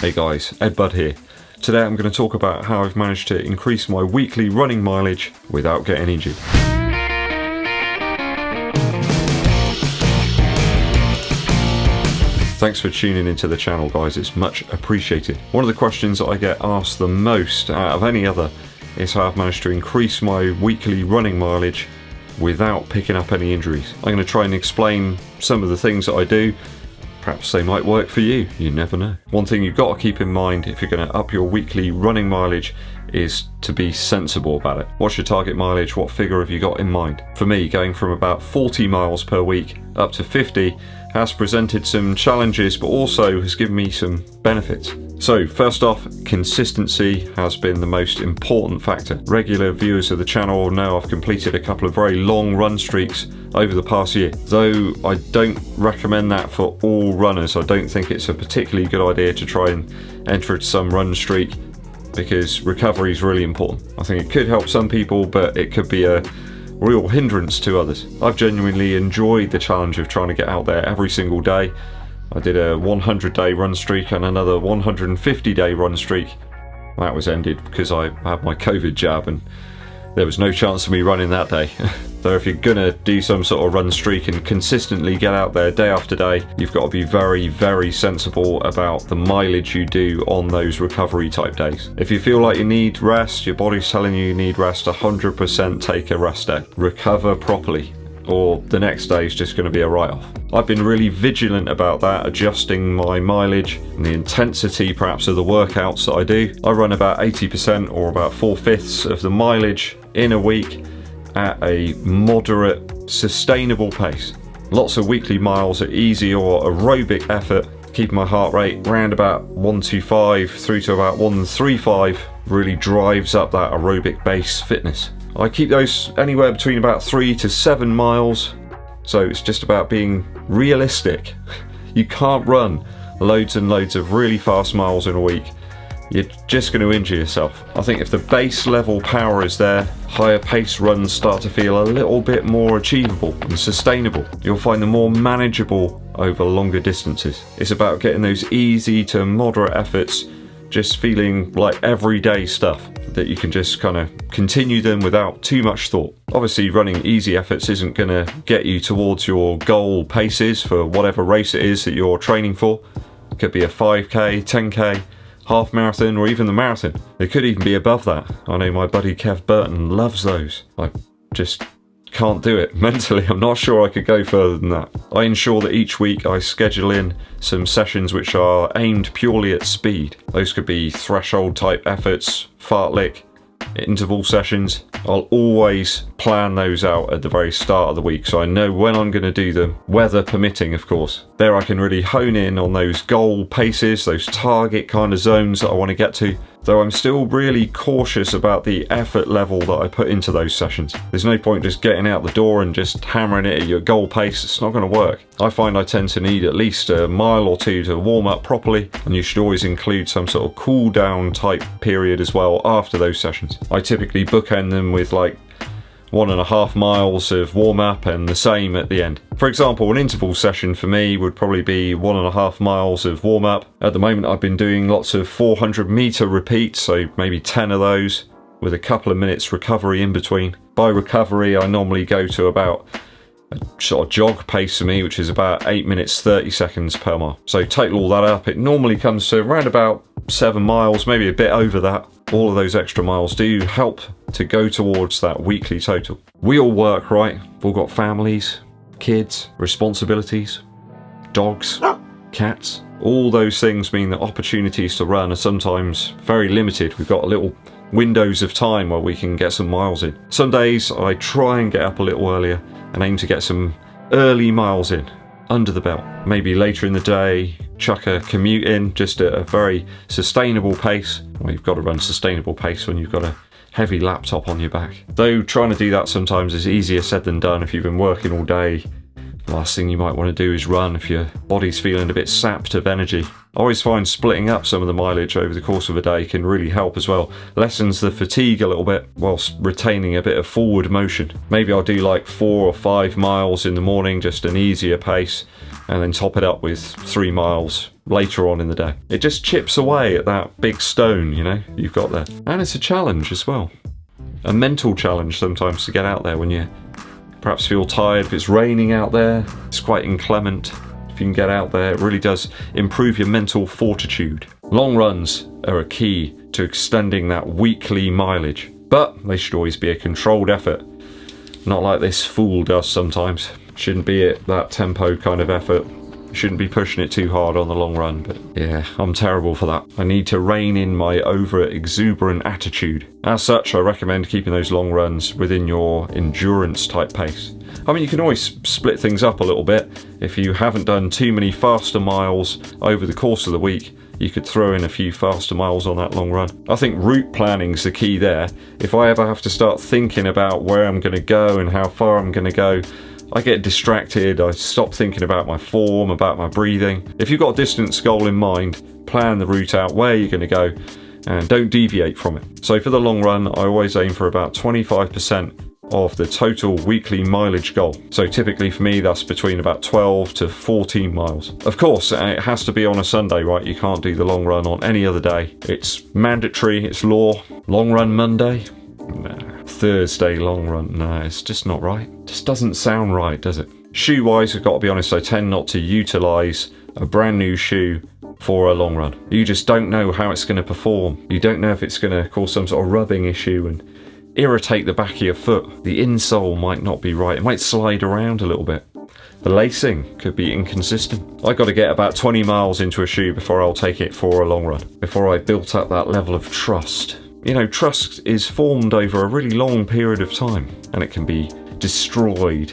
Hey guys, EDDBUD here. Today I'm going to talk about how I've managed to increase my weekly running mileage without getting injured. Thanks for tuning into the channel guys, it's much appreciated. One of the questions that I get asked the most out of any other is how I've managed to increase my weekly running mileage without picking up any injuries. I'm going to try and explain some of the things that I do. Perhaps they might work for you, you never know. One thing you've got to keep in mind if you're going to up your weekly running mileage is to be sensible about it. What's your target mileage? What figure have you got in mind? For me, going from about 40 miles per week up to 50 has presented some challenges, but also has given me some benefits. So first off, consistency has been the most important factor. Regular viewers of the channel know I've completed a couple of very long run streaks over the past year. Though I don't recommend that for all runners. I don't think it's a particularly good idea to try and enter some run streak because recovery is really important. I think it could help some people, but it could be a real hindrance to others. I've genuinely enjoyed the challenge of trying to get out there every single day. I did a 100-day run streak and another 150-day run streak. That was ended because I had my COVID jab and there was no chance of me running that day. So if you're gonna do some sort of run streak and consistently get out there day after day, you've got to be very, very sensible about the mileage you do on those recovery type days. If you feel like you need rest, your body's telling you need rest, 100% take a rest day. Recover properly, or the next day is just going to be a write-off. I've been really vigilant about that, adjusting my mileage and the intensity perhaps of the workouts that I do. I run about 80% or about 4/5 of the mileage in a week at a moderate, sustainable pace. Lots of weekly miles at easy or aerobic effort, keeping my heart rate around about 125 through to about 135 really drives up that aerobic base fitness. I keep those anywhere between about 3 to 7 miles, so it's just about being realistic. You can't run loads and loads of really fast miles in a week. You're just going to injure yourself. I think if the base level power is there, higher pace runs start to feel a little bit more achievable and sustainable. You'll find them more manageable over longer distances. It's about getting those easy to moderate efforts just feeling like everyday stuff that you can just kind of continue them without too much thought. Obviously running easy efforts isn't going to get you towards your goal paces for whatever race it is that you're training for. It could be a 5k, 10k, half marathon, or even the marathon. It could even be above that. I know my buddy Kev Burton loves those. I just can't do it. Mentally, I'm not sure I could go further than that. I ensure that each week I schedule in some sessions which are aimed purely at speed. Those could be threshold type efforts, fartlek, interval sessions. I'll always plan those out at the very start of the week so I know when I'm going to do them, weather permitting of course. There I can really hone in on those goal paces, those target kind of zones that I want to get to, though I'm still really cautious about the effort level that I put into those sessions. There's no point just getting out the door and just hammering it at your goal pace. It's not going to work. I find I tend to need at least a mile or two to warm up properly, and you should always include some sort of cool down type period as well after those sessions. I typically bookend them with like 1.5 miles of warm up and the same at the end. For example, an interval session for me would probably be 1.5 miles of warm up. At the moment I've been doing lots of 400-meter repeats, so maybe 10 of those with a couple of minutes recovery in between. By recovery I normally go to about a sort of jog pace for me, which is about 8 minutes 30 seconds per mile. So total all that up, it normally comes to around about 7 miles, maybe a bit over that. All of those extra miles do help to go towards that weekly total. We all work, right? We've all got families, kids, responsibilities, dogs, cats. All those things mean that opportunities to run are sometimes very limited. We've got little windows of time where we can get some miles in. Some days I try and get up a little earlier and aim to get some early miles in under the belt. Maybe later in the day, chuck a commute in just at a very sustainable pace. Well, you've got to run sustainable pace when you've got a heavy laptop on your back. Though trying to do that sometimes is easier said than done. If you've been working all day, the last thing you might want to do is run if your body's feeling a bit sapped of energy. I always find splitting up some of the mileage over the course of a day can really help as well. Lessens the fatigue a little bit whilst retaining a bit of forward motion. Maybe I'll do like 4 or 5 miles in the morning, just an easier pace, and then top it up with 3 miles later on in the day. It just chips away at that big stone, you know, you've got there. And it's a challenge as well. A mental challenge sometimes to get out there when you perhaps feel tired. If it's raining out there, it's quite inclement. If you can get out there, it really does improve your mental fortitude. Long runs are a key to extending that weekly mileage, but they should always be a controlled effort. Not like this fool does sometimes. Shouldn't be at that tempo kind of effort. Shouldn't be pushing it too hard on the long run, but yeah, I'm terrible for that. I need to rein in my over-exuberant attitude. As such, I recommend keeping those long runs within your endurance type pace. I mean, you can always split things up a little bit. If you haven't done too many faster miles over the course of the week, you could throw in a few faster miles on that long run. I think route planning's the key there. If I ever have to start thinking about where I'm going to go and how far I'm going to go, I get distracted, I stop thinking about my form, about my breathing. If you've got a distance goal in mind, plan the route out where you're going to go and don't deviate from it. So for the long run, I always aim for about 25% of the total weekly mileage goal. So typically for me, that's between about 12 to 14 miles. Of course, it has to be on a Sunday, right? You can't do the long run on any other day. It's mandatory, it's law. Long run Monday? Nah. Thursday long run? No, it's just not right. Just doesn't sound right, does it? Shoe wise, I've got to be honest, I tend not to utilize a brand new shoe for a long run. You just don't know how it's going to perform. You don't know if it's going to cause some sort of rubbing issue and irritate the back of your foot. The insole might not be right. It might slide around a little bit. The lacing could be inconsistent. I got to get about 20 miles into a shoe before I'll take it for a long run, before I built up that level of trust. You know, trust is formed over a really long period of time, and it can be destroyed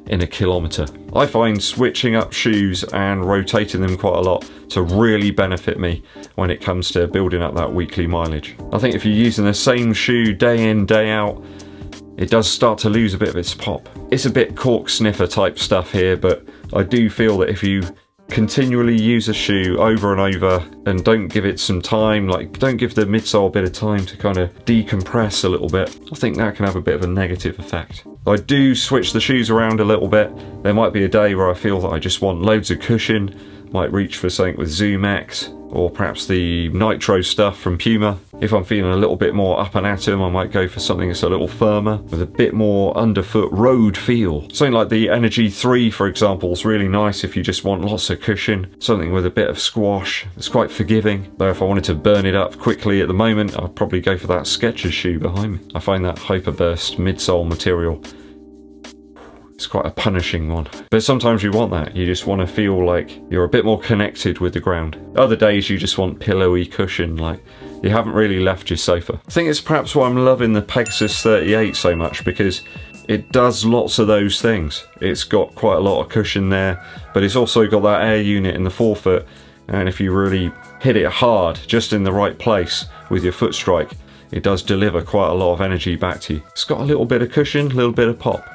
in a kilometre. I find switching up shoes and rotating them quite a lot to really benefit me when it comes to building up that weekly mileage. I think if you're using the same shoe day in, day out, it does start to lose a bit of its pop. It's a bit cork sniffer type stuff here, but I do feel that if you continually use a shoe over and over and don't give it some time, like don't give the midsole a bit of time to kind of decompress a little bit, I think that can have a bit of a negative effect. I do switch the shoes around a little bit. There might be a day where I feel that I just want loads of cushion, might reach for something with Zoom X or perhaps the Nitro stuff from Puma. If I'm feeling a little bit more up and at 'em, I might go for something that's a little firmer with a bit more underfoot road feel. Something like the Energy 3, for example, is really nice if you just want lots of cushion, something with a bit of squash. It's quite forgiving, though if I wanted to burn it up quickly at the moment, I'd probably go for that Skechers shoe behind me. I find that Hyperburst midsole material, it's quite a punishing one. But sometimes you want that. You just want to feel like you're a bit more connected with the ground. Other days you just want pillowy cushion, like you haven't really left your sofa. I think it's perhaps why I'm loving the Pegasus 38 so much, because it does lots of those things. It's got quite a lot of cushion there, but it's also got that air unit in the forefoot, and if you really hit it hard, just in the right place with your foot strike, it does deliver quite a lot of energy back to you. It's got a little bit of cushion, a little bit of pop.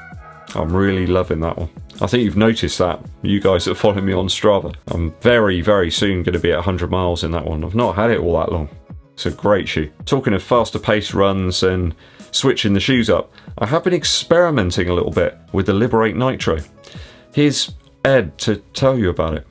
I'm really loving that one. I think you've noticed that, you guys that follow me on Strava. I'm very, very soon going to be at 100 miles in that one. I've not had it all that long. It's a great shoe. Talking of faster paced runs and switching the shoes up, I have been experimenting a little bit with the Liberate Nitro. Here's Ed to tell you about it.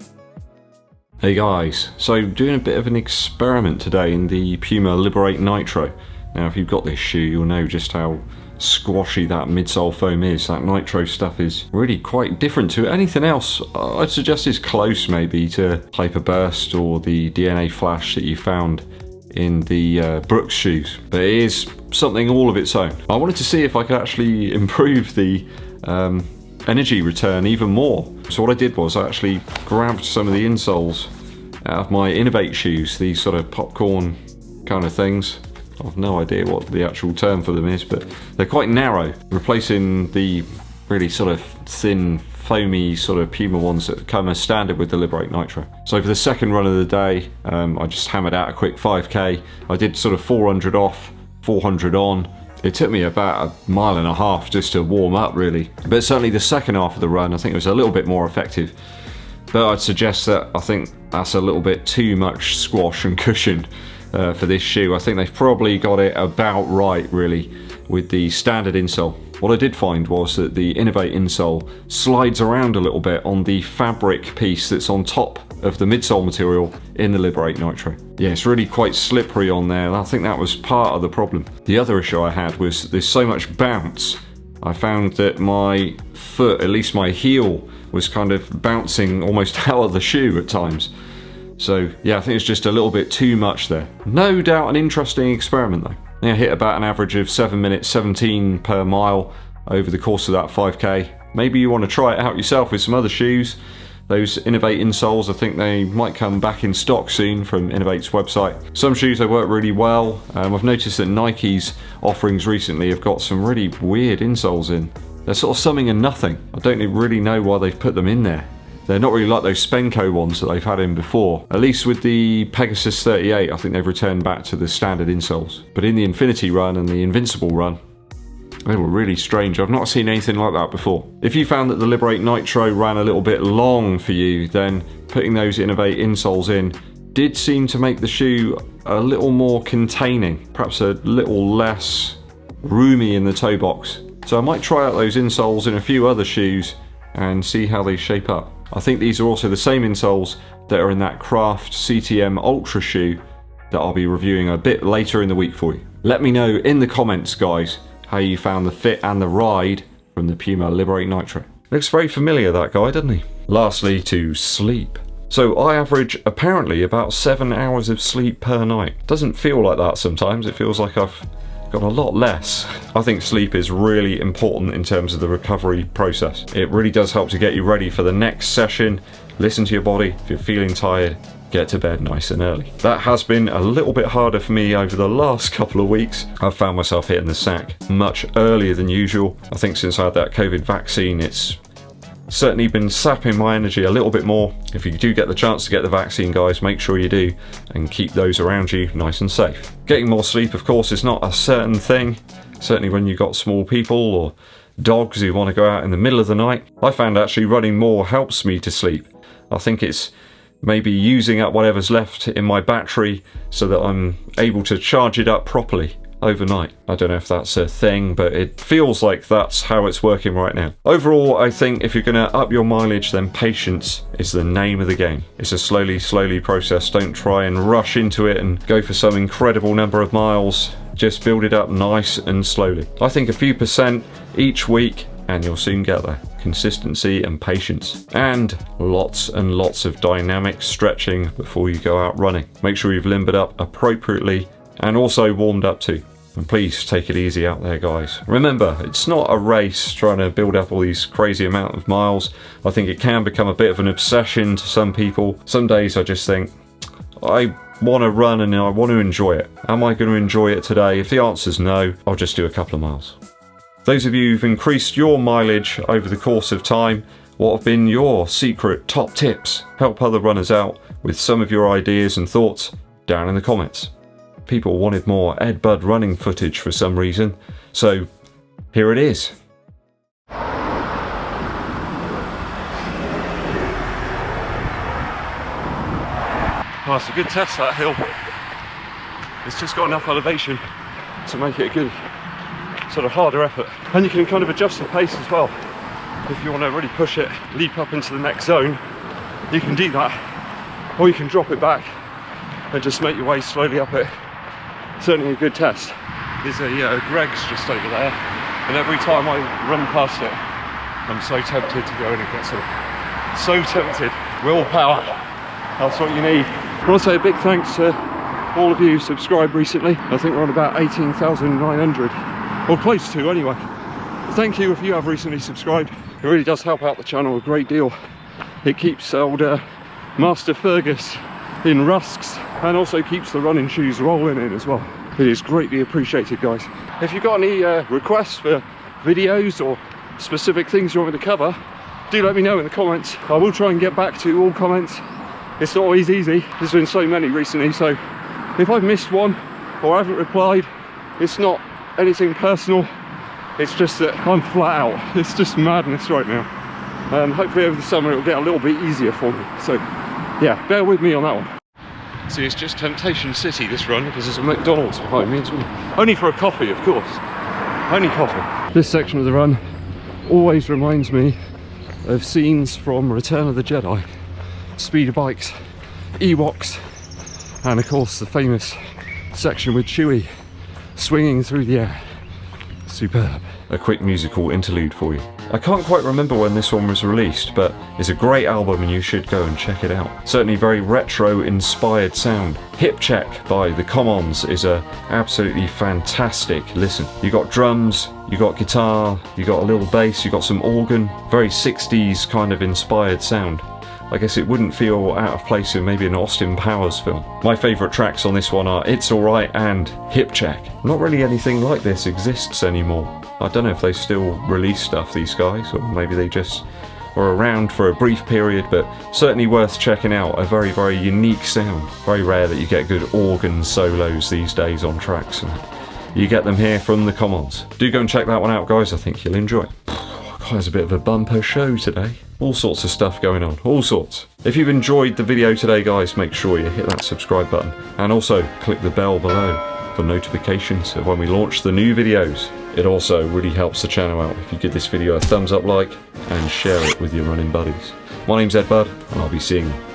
Hey guys, so doing a bit of an experiment today in the Puma Liberate Nitro. Now if you've got this shoe, you'll know just how squashy that midsole foam is. That Nitro stuff is really quite different to anything else. I'd suggest is close maybe to Hyperburst or the DNA Flash that you found in the Brooks shoes, but it is something all of its own. I wanted to see if I could actually improve the energy return even more. So what I did was I actually grabbed some of the insoles out of my Innovate shoes, these sort of popcorn kind of things. I've no idea what the actual term for them is, but they're quite narrow, replacing the really sort of thin, foamy sort of Puma ones that come as standard with the Liberate Nitro. So for the second run of the day, I just hammered out a quick 5k. I did sort of 400 off, 400 on. It took me about a mile and a half just to warm up really. But certainly the second half of the run, I think it was a little bit more effective. But I'd suggest that I think that's a little bit too much squash and cushion. for this shoe. I think they've probably got it about right, really, with the standard insole. What I did find was that the Innovate insole slides around a little bit on the fabric piece that's on top of the midsole material in the Liberate Nitro. Yeah, it's really quite slippery on there, and I think that was part of the problem. The other issue I had was there's so much bounce. I found that my foot, at least my heel, was kind of bouncing almost out of the shoe at times. So yeah, I think it's just a little bit too much there. No doubt an interesting experiment though. I think I hit about an average of 7 minutes 17 per mile over the course of that 5k. Maybe you want to try it out yourself with some other shoes. Those Innovate insoles, I think they might come back in stock soon from Innovate's website. Some shoes they work really well. I've noticed that Nike's offerings recently have got some really weird insoles in. They're sort of something and nothing. I don't really know why they've put them in there. They're not really like those Spenco ones that they've had in before. At least with the Pegasus 38, I think they've returned back to the standard insoles. But in the Infinity run and the Invincible run, they were really strange. I've not seen anything like that before. If you found that the Liberate Nitro ran a little bit long for you, then putting those Innovate insoles in did seem to make the shoe a little more containing, perhaps a little less roomy in the toe box. So I might try out those insoles in a few other shoes and see how they shape up. I think these are also the same insoles that are in that Craft CTM Ultra shoe that I'll be reviewing a bit later in the week for you. Let me know in the comments, guys, how you found the fit and the ride from the Puma Liberate Nitro. Looks very familiar, that guy, doesn't he? Lastly, to sleep. So I average apparently about 7 hours of sleep per night. Doesn't feel like that sometimes. It feels like I've got a lot less. I think sleep is really important in terms of the recovery process. It really does help to get you ready for the next session. Listen to your body. If you're feeling tired, get to bed nice and early. That has been a little bit harder for me over the last couple of weeks. I've found myself hitting the sack much earlier than usual. I think since I had that COVID vaccine, it's certainly been sapping my energy a little bit more. If you do get the chance to get the vaccine, guys, make sure you do and keep those around you nice and safe. Getting more sleep, of course, is not a certain thing, certainly when you've got small people or dogs who want to go out in the middle of the night. I found actually running more helps me to sleep. I think it's maybe using up whatever's left in my battery so that I'm able to charge it up properly overnight. I don't know if that's a thing, but it feels like that's how it's working right now. Overall, I think if you're going to up your mileage, then patience is the name of the game. It's a slowly process. Don't try and rush into it and go for some incredible number of miles. Just build it up nice and slowly. I think a few percent each week and you'll soon get there. Consistency and patience, and lots of dynamic stretching before you go out running. Make sure you've limbered up appropriately and also warmed up too. And please take it easy out there, guys. Remember, it's not a race trying to build up all these crazy amount of miles. I think it can become a bit of an obsession to some people. Some days I just think, I want to run and I want to enjoy it. Am I going to enjoy it today? If the answer's no, I'll just do a couple of miles. Those of you who've increased your mileage over the course of time, what have been your secret top tips? Help other runners out with some of your ideas and thoughts down in the comments. People wanted more EDDBUD running footage for some reason, so here it is. Oh, it's a good test, that hill. It's just got enough elevation to make it a good sort of harder effort. And you can kind of adjust the pace as well. If you want to really push it, leap up into the next zone, you can do that. Or you can drop it back and just make your way slowly up it. Certainly a good test. There's a Greg's just over there, and every time I run past it, I'm so tempted to go in and get some. So tempted. Willpower. That's what you need. I want to say a big thanks to all of you who subscribed recently. I think we're on about 18,900, or close to anyway. Thank you if you have recently subscribed. It really does help out the channel a great deal. It keeps old Master Fergus in rusks, and also keeps the running shoes rolling in as well. It is greatly appreciated, guys. If you've got any requests for videos or specific things you want me to cover, do let me know in the comments. I will try and get back to all comments. It's not always easy. There's been so many recently, so if I've missed one or I haven't replied, it's not anything personal. It's just that I'm flat out. It's just madness right now. Hopefully over the summer it'll get a little bit easier for me. So yeah, bear with me on that one. See, it's just Temptation City, this run, because there's a McDonald's behind me as well. Only for a coffee, of course. Only coffee. This section of the run always reminds me of scenes from Return of the Jedi. Speeder bikes, Ewoks, and of course the famous section with Chewie swinging through the air. Superb. A quick musical interlude for you. I can't quite remember when this one was released, but it's a great album and you should go and check it out. Certainly very retro inspired sound. Hip Check by the Commons is a absolutely fantastic listen. You got drums, you got guitar, you got a little bass, you got some organ. Very 60s kind of inspired sound. I guess it wouldn't feel out of place in maybe an Austin Powers film. My favourite tracks on this one are It's Alright and Hip Check. Not really anything like this exists anymore. I don't know if they still release stuff, these guys, or maybe they just were around for a brief period, but certainly worth checking out. A very, very unique sound. Very rare that you get good organ solos these days on tracks, and you get them here from the Commons. Do go and check that one out, guys. I think you'll enjoy it. There's a bit of a bumper show today. All sorts of stuff going on, all sorts. If you've enjoyed the video today, guys, make sure you hit that subscribe button and also click the bell below for notifications of when we launch the new videos. It also really helps the channel out if you give this video a thumbs up like and share it with your running buddies. My name's EDDBUD and I'll be seeing you